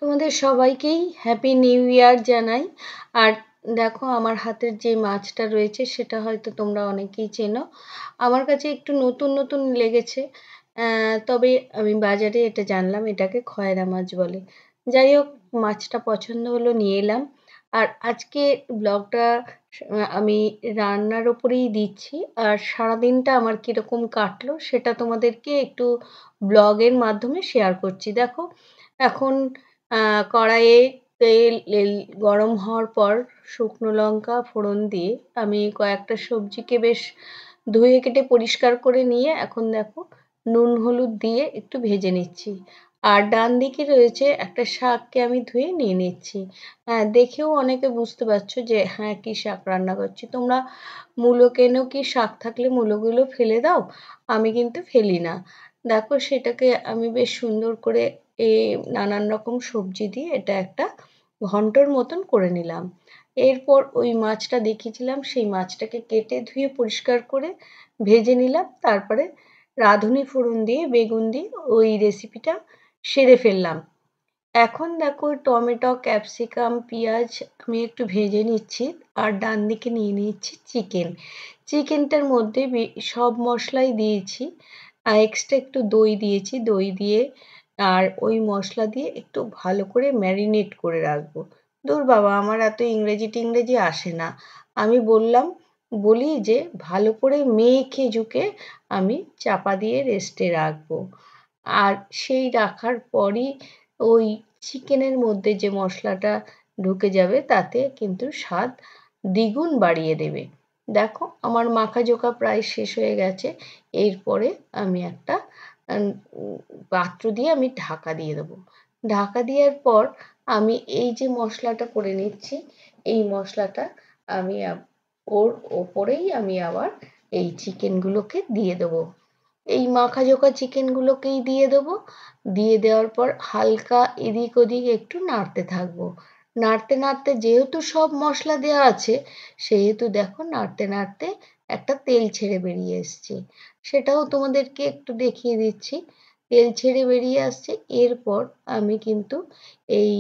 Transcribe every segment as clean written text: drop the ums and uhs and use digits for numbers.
তোমাদের সবাইকেই happy new year জানাই। আর দেখো আমার হাতের যে মাছটা রয়েছে সেটা হয়তো তোমরা অনেকেই চেনো। আমার কাছে একটু নতুন নতুন লেগেছে, তবে আমি বাজারে এটা জানলাম এটাকে খয়রা মাছ বলে। যাই হোক, মাছটা পছন্দ হলো, নিয়ে এলাম। আর আজকে ব্লগটা আমি রান্নার ওপরেই দিচ্ছি। আর সারাদিনটা আমার কীরকম কাটলো সেটা তোমাদেরকে একটু ব্লগের মাধ্যমে শেয়ার করছি। দেখো, এখন কড়াইয়ে তেল গরম হওয়ার পর শুকনো লঙ্কা ফোড়ন দিয়ে আমি কয়েকটা সবজিকে বেশ ধুয়ে কেটে পরিষ্কার করে নিয়ে এখন দেখো নুন হলুদ দিয়ে একটু ভেজে নিচ্ছি। আর ডান দিকে রয়েছে একটা শাককে আমি ধুয়ে নিয়ে নিচ্ছি। দেখেও অনেকে বুঝতে পারছো যে হ্যাঁ, কি শাক রান্না করছি। তোমরা মূলো কেনো, কি শাক থাকলে মূলোগুলো ফেলে দাও, আমি কিন্তু ফেলি না। দেখো, সেটাকে আমি বেশ সুন্দর করে নানান রকম সবজি দিয়ে এটা একটা ঘন্টর মতন করে নিলাম। এরপর ওই মাছটা দেখিয়েছিলাম সেই মাছটাকে কেটে ধুয়ে পরিষ্কার করে ভেজে নিলাম। তারপরে রাঁধুনি ফোড়ন দিয়ে বেগুন দিয়ে ওই রেসিপিটা সেরে ফেললাম। এখন দেখো টমেটো, ক্যাপসিকাম, পেঁয়াজ আমি একটু ভেজে নিচ্ছি। আর ডান দিকে নিয়ে নিচ্ছি চিকেনটার মধ্যে সব মশলাই দিয়েছি। আর এক্সট্রা একটু দই দিয়েছি, দই দিয়ে আর ওই মশলা দিয়ে একটু ভালো করে ম্যারিনেট করে রাখবো। দূর বাবা, আমার এত ইংরেজি আসে না। আমি বলি যে ভালো করে মেখে ঝুঁকে আমি চাপা দিয়ে রেস্টে রাখবো। আর সেই রাখার পরই ওই চিকেনের মধ্যে যে মশলাটা ঢুকে যাবে তাতে কিন্তু স্বাদ দ্বিগুণ বাড়িয়ে দেবে। দেখো, আমার মাখাজোখা প্রায় শেষ হয়ে গেছে। এরপরে আমি একটা পাত্র দিয়ে আমি ঢাকা দিয়ে দেবো। ঢাকা দেওয়ার পর আমি এই যে মশলাটা করে নিচ্ছি, এই মশলাটা আমি ওর ওপরেই আমি আবার এই চিকেনগুলোকে দিয়ে দেবো। এই মাখাজোখা চিকেনগুলোকেই দিয়ে দেবো। দিয়ে দেওয়ার পর হালকা এদিক ওদিক একটু নাড়তে থাকবো। নাড়তে নাড়তে যেহেতু সব মশলা দেওয়া আছে, সেহেতু দেখো নাড়তে নাড়তে একটা তেল ছেড়ে বেরিয়ে এসছে। সেটাও তোমাদেরকে একটু দেখিয়ে দিচ্ছি। তেল ছেড়ে বেরিয়ে আসছে। এরপর আমি কিন্তু এই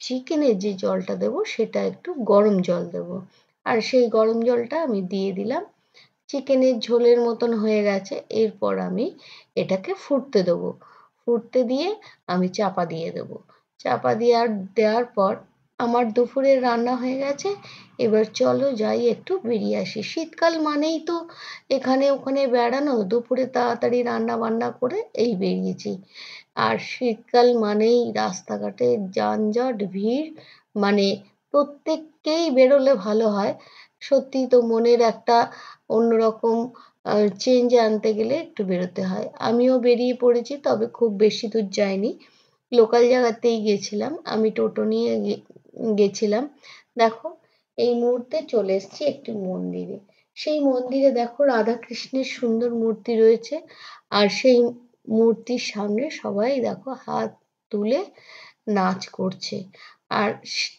চিকেনের যে জলটা দেবো সেটা একটু গরম জল দেবো। আর সেই গরম জলটা আমি দিয়ে দিলাম। চিকেনের ঝোলের মতন হয়ে গেছে। এরপর আমি এটাকে ফুটতে দেবো। ফুটতে দিয়ে আমি চাপা দিয়ে দেবো। চাপা দেওয়ার পর আমার দুপুরের রান্না হয়ে গেছে। এবার চলো যাই একটু বেরিয়ে আসি। শীতকাল মানেই তো এখানে ওখানে বেড়ানো। দুপুরে তাড়াতাড়ি রান্না বান্না করে এই বেরিয়েছি। আর শীতকাল মানেই রাস্তাঘাটে যানজট, ভিড়, মানে প্রত্যেককেই বেরোলে ভালো হয়। সত্যিই তো মনের একটা অন্যরকম চেঞ্জ আনতে গেলে একটু বেরোতে হয়। আমিও বেরিয়ে পড়েছি, তবে খুব বেশি দূর যাইনি। লোকাল জায়গাতেই গেছিলাম। আমি টোটো নিয়ে গেছিলাম। দেখো, এই মুহূর্তে চলে এসেছি একটি মন্দিরে। সেই মন্দিরে দেখো রাধাকৃষ্ণের সুন্দর মূর্তি রয়েছে। আর সেই মূর্তির সামনে সবাই দেখো হাত তুলে নাচ করছে। আর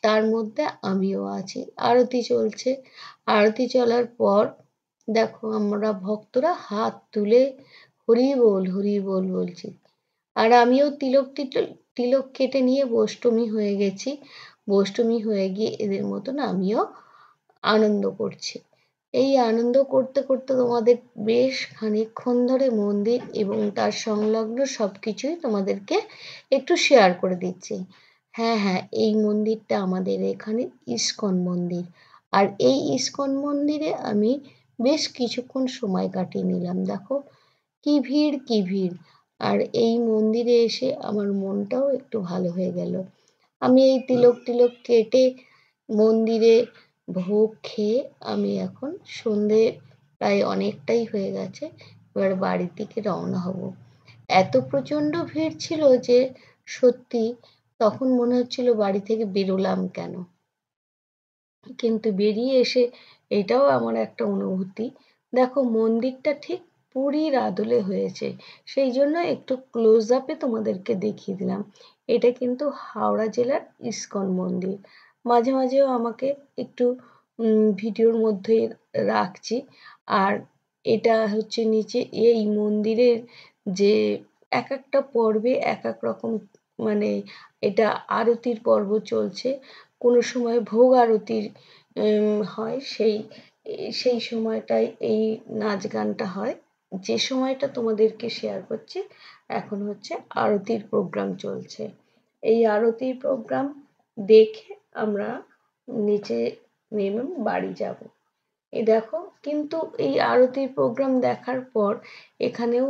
তার মধ্যে আমিও আছি। আরতি চলছে। আরতি চলার পর দেখো আমরা ভক্তরা হাত তুলে হরি বল বলছি। আর আমিও তিলক কেটে নিয়ে বষ্টমী হয়ে গেছি। বষ্টমী হয়ে গিয়ে এদের মতন আমিও আনন্দ করছি। এই আনন্দ করতে করতে তোমাদের বেশ খানিকক্ষণ ধরে মন্দির এবং তার সংলগ্ন সব কিছুই তোমাদেরকে একটু শেয়ার করে দিচ্ছি। হ্যাঁ হ্যাঁ, এই মন্দিরটা আমাদের এখানে ইস্কন মন্দির। আর এই ইস্কন মন্দিরে আমি বেশ কিছুক্ষণ সময় কাটিয়ে নিলাম। দেখো কি ভিড়, কি ভিড়! আর এই মন্দিরে এসে আমার মনটাও একটু ভালো হয়ে গেল। আমি এই তিলক কেটে মন্দিরে ভোগ খেয়ে আমি এখন সন্ধে প্রায় অনেকটাই হয়ে গেছে। এবার বাড়ির দিকে রওনা হব। এত প্রচণ্ড ভিড় ছিল যে সত্যি তখন মনে হচ্ছিল বাড়ি থেকে বেরোলাম কেন। কিন্তু বেরিয়ে এসে এটাও আমার একটা অনুভূতি। দেখো, মন্দিরটা ঠিক পুরীর আদলে হয়েছে। সেই জন্য একটু ক্লোজ আপে তোমাদেরকে দেখিয়ে দিলাম। এটা কিন্তু হাওড়া জেলার ইস্কন মন্দির। মাঝে মাঝেও আমাকে একটু ভিডিওর মধ্যে রাখছি। আর এটা হচ্ছে নিচে এই মন্দিরের যে এক একটা পর্বে এক এক রকম মানে এটা আরতির পর্ব চলছে, কোনো সময় ভোগ আরতির হয়, সেই সময়টায় এই নাচ গানটা হয়। যে সময়টা তোমাদেরকে শেয়ার করছি এখন হচ্ছে আরতির প্রোগ্রাম চলছে। এই আরতির প্রোগ্রাম দেখে আমরা নিচে নেমে বাড়ি যাব। এই দেখো, কিন্তু এই আরতির প্রোগ্রাম দেখার পর এখানেও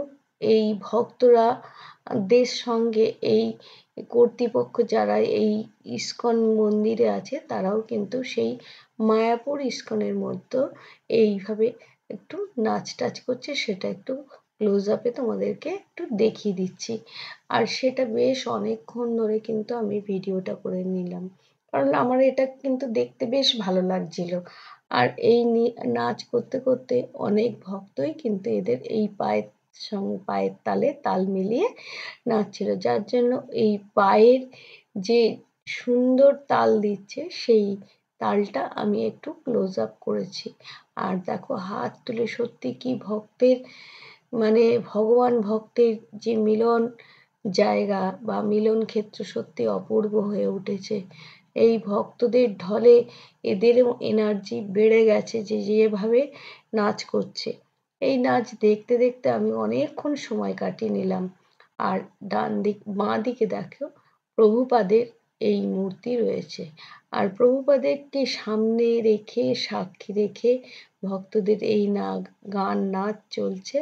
এই ভক্তরা দের সঙ্গে এই কর্তৃপক্ষ যারা এই ইস্কন মন্দিরে আছে তারাও কিন্তু সেই মায়াপুর ইস্কনের মধ্যে এইভাবে একটু নাচ টাচ করছে, সেটা একটু ক্লোজ আপে তোমাদেরকে একটু দেখিয়ে দিচ্ছি। আর সেটা বেশ অনেকক্ষণ ধরে কিন্তু আমি ভিডিওটা করে নিলাম, কারণ আমার এটা কিন্তু দেখতে বেশ ভালো লাগছিল। আর এই নাচ করতে করতে অনেক ভক্তই কিন্তু এদের এই পায়ের তালে তাল মিলিয়ে নাচছিল, যার জন্য এই পায়ের যে সুন্দর তাল দিচ্ছে সেই তালটা আমি একটু ক্লোজ আপ করেছি। আর দেখো হাত তুলে সত্যি কি ভক্তের মানে ভগবান ভক্তের যে মিলন জায়গা বা মিলন ক্ষেত্র সত্যি অপূর্ব হয়ে উঠেছে। এই ভক্তদের ঢলে এদেরও এনার্জি বেড়ে গেছে যে যেভাবে নাচ করছে। এই নাচ দেখতে দেখতে আমি অনেকক্ষণ সময় কাটিয়ে নিলাম। আর বাঁ দিকে দেখো প্রভুপাদের এই মূর্তি রয়েছে। আর প্রভুপাদেরকে সামনে রেখে সাক্ষী রেখে ভক্তদের এই গান নাচ চলছে।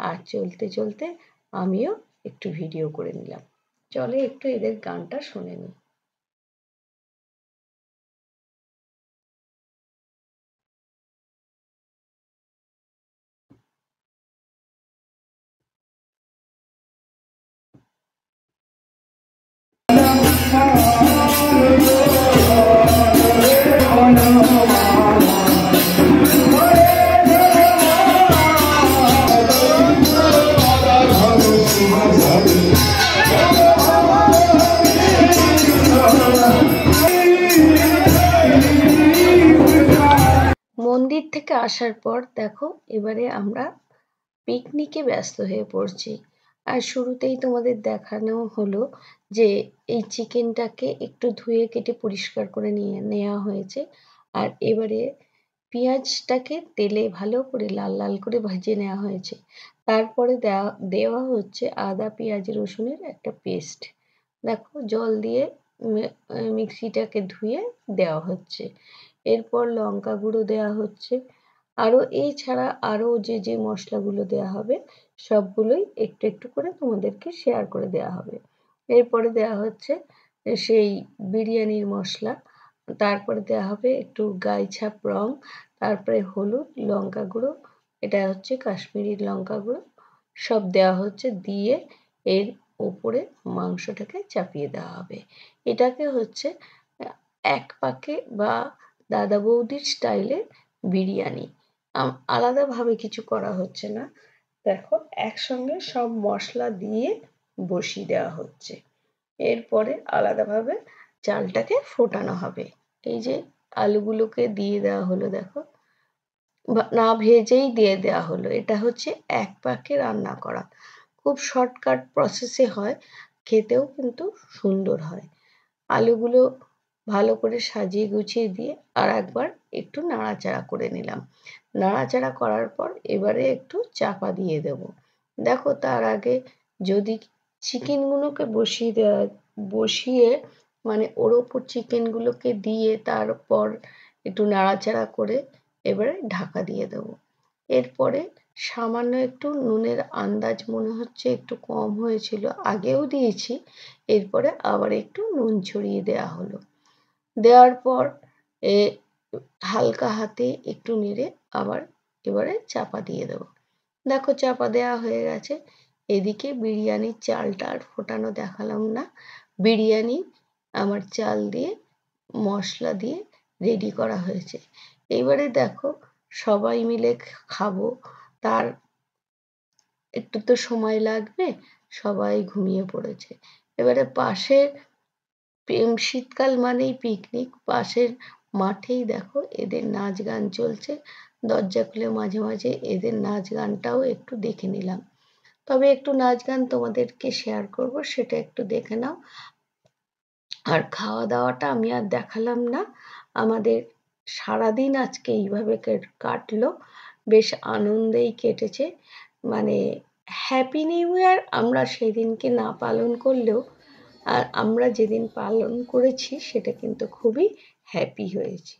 আর চলতে চলতে আমিও একটু ভিডিও করে নিলাম। চলে একটু এদের গানটা শুনে নিই। মন্দির থেকে আসার পর দেখো এবারে আমরা পিকনিকে ব্যস্ত হয়ে পড়ছি। আর শুরুতেই তোমাদের দেখানো হলো যে এই চিকেনটাকে একটু ধুয়ে কেটে পরিষ্কার করে নিয়ে নেওয়া হয়েছে। আর এবারে পেঁয়াজটাকে তেলে ভালো করে লাল লাল করে ভেজে নেওয়া হয়েছে। তারপরে দেওয়া হচ্ছে আদা পেঁয়াজ রসুনের একটা পেস্ট। দেখো জল দিয়ে মিক্সিটাকে ধুয়ে দেওয়া হচ্ছে। এরপর লঙ্কা গুঁড়ো দেওয়া হচ্ছে। আরও এছাড়া আরও যে মশলাগুলো দেওয়া হবে সবগুলোই একটু একটু করে তোমাদেরকে শেয়ার করে দেওয়া হবে। এরপরে দেওয়া হচ্ছে সেই বিরিয়ানির মশলা, তারপরে দেওয়া হবে একটু গাইছাপ রং, তারপরে হলুদ লঙ্কা গুঁড়ো, এটা হচ্ছে কাশ্মীরি লঙ্কা গুঁড়ো, সব দেওয়া হচ্ছে। দিয়ে এর ওপরে মাংসটাকে চাপিয়ে দেওয়া হবে। এটাকে হচ্ছে এক পাকে বা দাদা বৌদির স্টাইলে বিরিয়ানি, আলাদাভাবে কিছু করা হচ্ছে না। দেখো একসঙ্গে সব মশলা দিয়ে বসিয়ে দেওয়া হচ্ছে। এরপরে আলাদাভাবে চালটাকে ফোটানো হবে। এই যে আলুগুলোকে দিয়ে দেওয়া হলো, দেখো না ভেজেই দিয়ে দেওয়া হলো। এটা হচ্ছে এক পাকে রান্না করা, খুব শর্টকাট প্রসেসে হয়, খেতেও কিন্তু সুন্দর হয়। আলুগুলো ভালো করে সাজিয়ে গুছিয়ে দিয়ে আর একবার একটু নাড়াচাড়া করে নিলাম। নাড়াচাড়া করার পর এবারে একটু চাপা দিয়ে দেব। দেখো তার আগে যদি চিকেনগুলোকে বসিয়ে মানে ওর ওপর চিকেনগুলোকে দিয়ে তারপর একটু নাড়াচাড়া করে এবারে ঢাকা দিয়ে দেবো। এরপরে সামান্য একটু নুনের আন্দাজ মনে হচ্ছে একটু কম হয়েছিল, আগেও দিয়েছি, এরপরে আবার একটু নুন ছড়িয়ে দেওয়া হলো। দেওয়ার পর এ হালকা হাতে একটু নেড়ে আবার এবারে চাপা দিয়ে দেবো। দেখো চাপা দেওয়া হয়ে গেছে। এদিকে বিরিয়ানির চালটা আর ফোটানো দেখালাম না। বিরিয়ানি আমার চাল দিয়ে মশলা দিয়ে রেডি করা হয়েছে। এবারে দেখো সবাই মিলে খাবো, তার একটু তো সময় লাগবে, সবাই ঘুমিয়ে পড়েছে। এবারে পাশের শীতকাল মানেই পিকনিক, পাশের মাঠেই দেখো এদের নাচ গান চলছে। দরজা খুলে মাঝে মাঝে এদের নাচ গানটাও একটু দেখে নিলাম। তবে একটু নাচ গান তোমাদেরকে শেয়ার করব, সেটা একটু দেখে নাও। আর খাওয়া দাওয়াটা আমি আর দেখালাম না। আমাদের সারাদিন আজকে এইভাবে কাটলো, বেশ আনন্দেই কেটেছে। মানে হ্যাপি নিউ ইয়ার আমরা সেদিনকে না পালন করলেও আর আমরা যেদিন পালন করেছি সেটা কিন্তু খুবই হ্যাপি হয়েছি।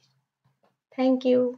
Thank you.